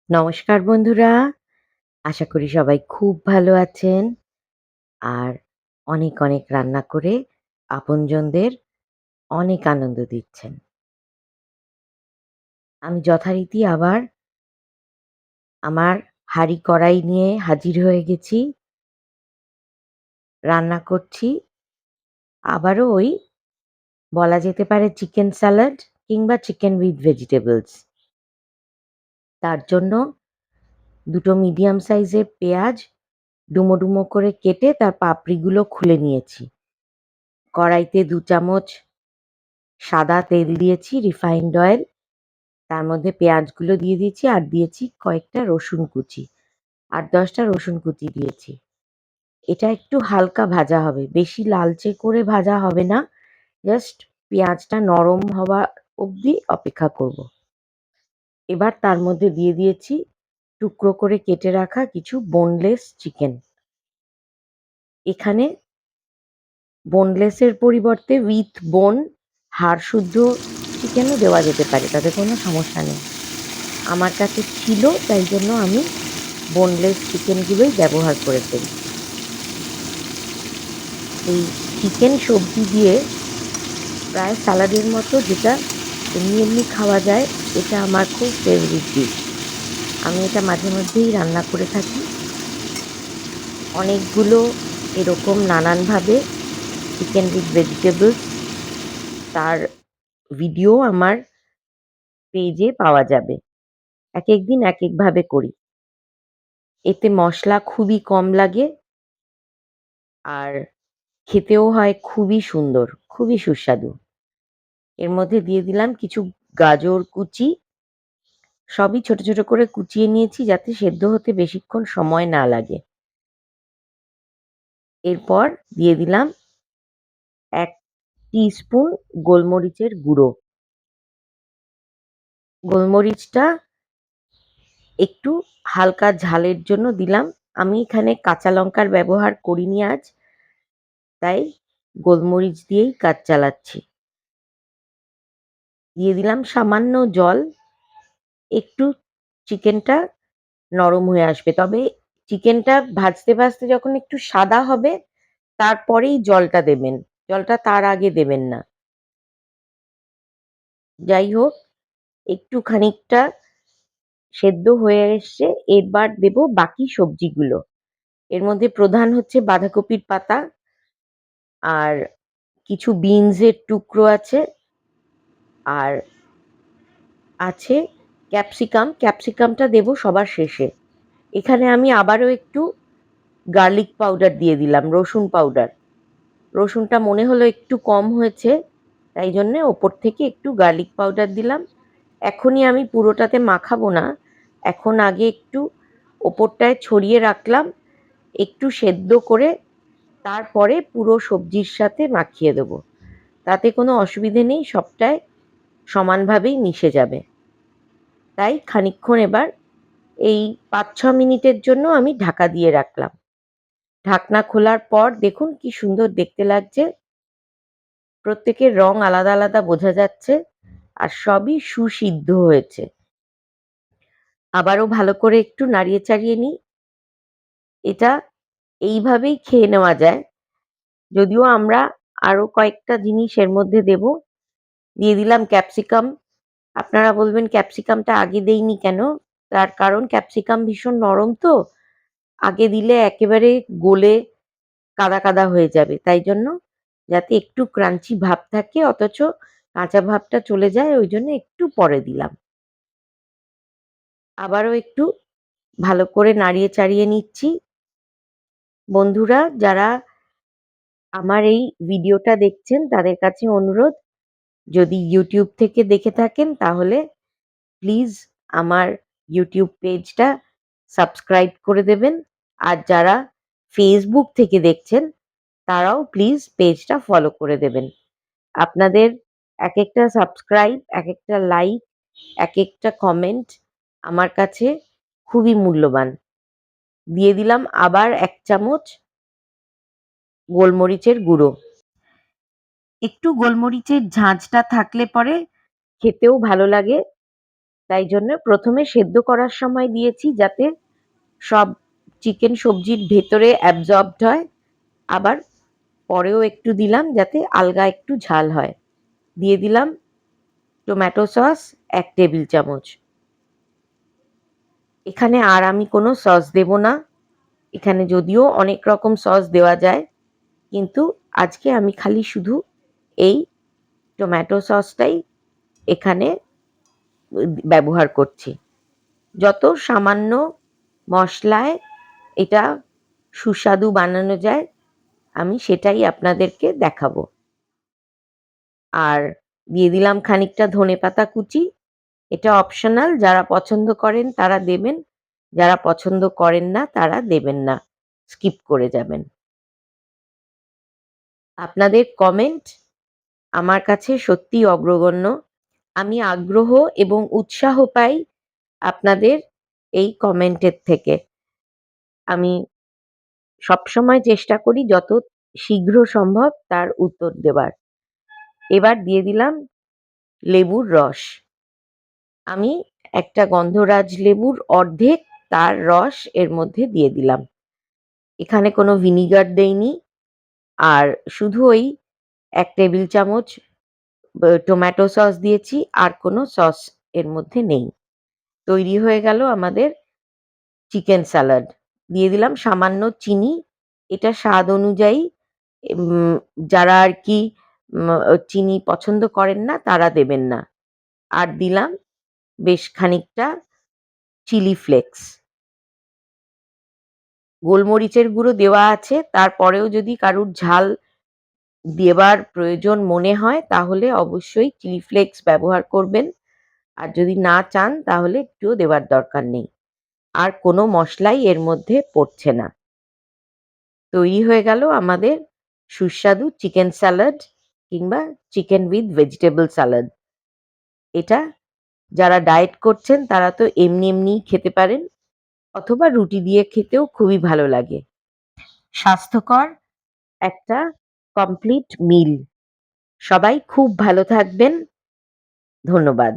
নমস্কার বন্ধুরা, আশা করি সবাই খুব ভালো আছেন। আর অনেক অনেক রান্না করে আপনজনদের অনেক আনন্দ দিচ্ছেন। আমি যথারীতি আবার আমার হাঁড়ি কড়াই নিয়ে হাজির হয়ে গেছি। রান্না করছি আবারও ওই বলা যেতে পারে চিকেন স্যালাড কিংবা চিকেন উইথ ভেজিটেবলস। তার জন্য ২ টো মিডিয়াম সাইজের পেঁয়াজ ডুমো ডুমো করে কেটে তার পাপড়িগুলো খুলে নিয়েছি। কড়াইতে ২ চামচ সাদা তেল দিয়েছি, রিফাইন্ড অয়েল। তার মধ্যে পেঁয়াজগুলো দিয়ে দিয়েছি আর দিয়েছি কয়েকটা রসুন কুচি। ৮-১০ টা রসুন কুচি দিয়েছি। এটা একটু হালকা ভাজা হবে। বেশি লালচে করে ভাজা হবে না। জাস্ট পেঁয়াজটা নরম হওয়া অবধি অপেক্ষা করব। এবার তার মধ্যে দিয়ে দিয়েছি টুকরো করে কেটে রাখা কিছু বোনলেস চিকেন। এখানে বোনলেসের পরিবর্তে উইথ বোন হাড় শুদ্ধ চিকেনও দেওয়া যেতে পারে। তাতে কোনো সমস্যা নেই। আমার কাছে ছিল তাই জন্য আমি বোনলেস চিকেনগুলোই ব্যবহার করে ফেলি। এই চিকেন সবজি দিয়ে প্রায় স্যালাডের মতো যেটা এমনি এমনি খাওয়া যায়, এটা আমার খুব ফেভারিট ডিশ। আমি এটা মাঝে মধ্যেই রান্না করে থাকি। অনেকগুলো এরকম নানানভাবে চিকেন উইথ ভেজিটেবলস তার ভিডিও আমার পেজে পাওয়া যাবে। একেক দিন একেকভাবে করি। এতে মসলা খুবই কম লাগে আর খেতেও হয় খুবই সুন্দর, খুবই সুস্বাদু। এর মধ্যে দিয়ে দিলাম কিছু গাজর কুচি, সবই ছোট ছোট করে কুচিয়ে নিয়েছি যাতে সেদ্ধ হতে বেশিক্ষণ সময় না লাগে। এরপর দিয়ে দিলাম ১ টিস্পুন গোলমরিচের গুঁড়ো। গোলমরিচটা একটু হালকা ঝালের জন্য দিলাম। আমি এখানে কাঁচা লঙ্কার ব্যবহার করিনি আজ, তাই গোলমরিচ দিয়েই কাজ চালাচ্ছি। দিয়ে দিলাম সামান্য জল, একটু চিকেনটা নরম হয়ে আসবে। তবে চিকেনটা ভাজতে ভাজতে যখন একটু সাদা হবে তারপরেই জলটা দেবেন। জলটা তার আগে দেবেন না। যাই হোক, একটু খানিকটা সেদ্ধ হয়ে এসছে। এবার দেব বাকি সবজিগুলো। এর মধ্যে প্রধান হচ্ছে বাঁধাকপির পাতা আর কিছু বিনসের টুকরো আছে আর আছে ক্যাপসিকাম। ক্যাপসিকামটা দেব সবার শেষে। এখানে আমি আবারও একটু গার্লিক পাউডার দিয়ে দিলাম, রসুন পাউডার। রসুনটা মনে হলো একটু কম হয়েছে, তাই জন্যে ওপর থেকে একটু গার্লিক পাউডার দিলাম। এখনই আমি পুরোটাতে মাখাবো না, এখন আগে একটু ওপরটায় ছড়িয়ে রাখলাম, একটু সেদ্ধ করে তারপরে পুরো সবজির সাথে মাখিয়ে দেবো। তাতে কোনো অসুবিধে নেই, সবটাই সমানভাবেই মিশে যাবে। তাই খানিকক্ষণ এবার এই ৫-৬ মিনিটের জন্য আমি ঢাকা দিয়ে রাখলাম। ঢাকনা খোলার পর দেখুন কি সুন্দর দেখতে লাগছে। প্রত্যেকের রং আলাদা আলাদা বোঝা যাচ্ছে আর সবই সুসিদ্ধ হয়েছে। আবারও ভালো করে একটু নাড়িয়ে চাড়িয়ে নিই। এটা এইভাবেই খেয়ে নেওয়া যায়। যদিও আমরা আরো কয়েকটা জিনিস এর মধ্যে দেব। দিয়ে দিলাম ক্যাপসিকাম। আপনারা বলবেন ক্যাপসিকামটা আগে দেইনি কেন? তার কারণ ক্যাপসিকাম ভীষণ নরম তো, আগে দিলে একেবারে গলে কাদা কাদা হয়ে যাবে। তাই জন্য যাতে একটু ক্রাঞ্চি ভাব থাকে অথচ কাঁচা ভাবটা চলে যায়, ওই জন্য একটু পরে দিলাম। আবারও একটু ভালো করে নাড়িয়ে চাড়িয়ে নিচ্ছি। বন্ধুরা যারা আমার এই ভিডিওটা দেখছেন তাদের কাছে অনুরোধ, যদি YouTube থেকে দেখে থাকেন তাহলে প্লিজ আমার YouTube পেজটা সাবস্ক্রাইব করে দেবেন। আর যারা Facebook থেকে দেখছেন তারাও প্লিজ পেজটা ফলো করে দেবেন। আপনাদের একেকটা সাবস্ক্রাইব, একেকটা লাইক, একেকটা কমেন্ট আমার কাছে খুবই মূল্যবান। দিয়ে দিলাম আবার ১ চামচ গোলমরিচের গুঁড়ো। একটু গোলমরিচের ঝাঁঝটা থাকলে পরে খেতেও ভালো লাগে। তাই জন্য ১ম এ সেদ্ধ করার সময় দিয়েছি যাতে সব চিকেন সবজির ভেতরে অ্যাবজর্বড হয়। আবার পরেও একটু দিলাম যাতে আলগা একটু ঝাল হয়। দিয়ে দিলাম টমেটো সস ১ টেবিল চামচ। এখানে আর আমি কোনো সস দেব না। এখানে যদিও অনেক রকম সস দেওয়া যায়, কিন্তু আজকে আমি খালি শুধু এই টমেটো সসটাই এখানে ব্যবহার করছি। যত সামান্য মশলায় এটা সুস্বাদু বানানো যায় আমি সেটাই আপনাদেরকে দেখাবো। আর দিয়ে দিলাম খানিকটা ধনেপাতা কুচি। এটা অপশনাল, যারা পছন্দ করেন তারা দেবেন, যারা পছন্দ করেন না তারা দেবেন না, স্কিপ করে যাবেন। আপনাদের কমেন্ট আমার কাছে সত্যিই অগ্রগণ্য। আমি আগ্রহ এবং উৎসাহ পাই আপনাদের এই কমেন্টের থেকে। আমি সবসময় চেষ্টা করি যত শীঘ্র সম্ভব তার উত্তর দেবার। এবার দিয়ে দিলাম লেবুর রস। আমি একটা গন্ধরাজ লেবুর অর্ধেক তার রস এর মধ্যে দিয়ে দিলাম। এখানে কোনো ভিনিগার দেইনি। আর শুধু ওই ১ টেবিল চামচ টমেটো সস দিয়েছি, আর কোনো সস এর মধ্যে নেই। তৈরি হয়ে গেল আমাদের চিকেন স্যালাড। দিয়ে দিলাম সামান্য চিনি। এটা স্বাদ অনুযায়ী, উম যারা আরকি চিনি পছন্দ করেন না তারা দেবেন না। আর দিলাম বেশ খানিকটা চিলি ফ্লেক্স। গোলমরিচের গুঁড়ো দেওয়া আছে, তারপরেও যদি কারুর ঝাল দেবার প্রয়োজন মনে হয় তাহলে অবশ্যই চিলি ফ্লেক্স ব্যবহার করবেন। আর যদি না চান তাহলে একটুও দেবার দরকার নেই। আর কোনো মসলাই এর মধ্যে পড়ছে না। তৈরি হয়ে গেল আমাদের সুস্বাদু চিকেন স্যালাড কিংবা চিকেন উইথ ভেজিটেবল স্যালাড। এটা যারা ডায়েট করছেন তারা তো এমনিই খেতে পারেন, অথবা রুটি দিয়ে খেতেও খুবই ভালো লাগে। স্বাস্থ্যকর একটা কমপ্লিট মিল। সবাই খুব ভালো থাকবেন। ধন্যবাদ।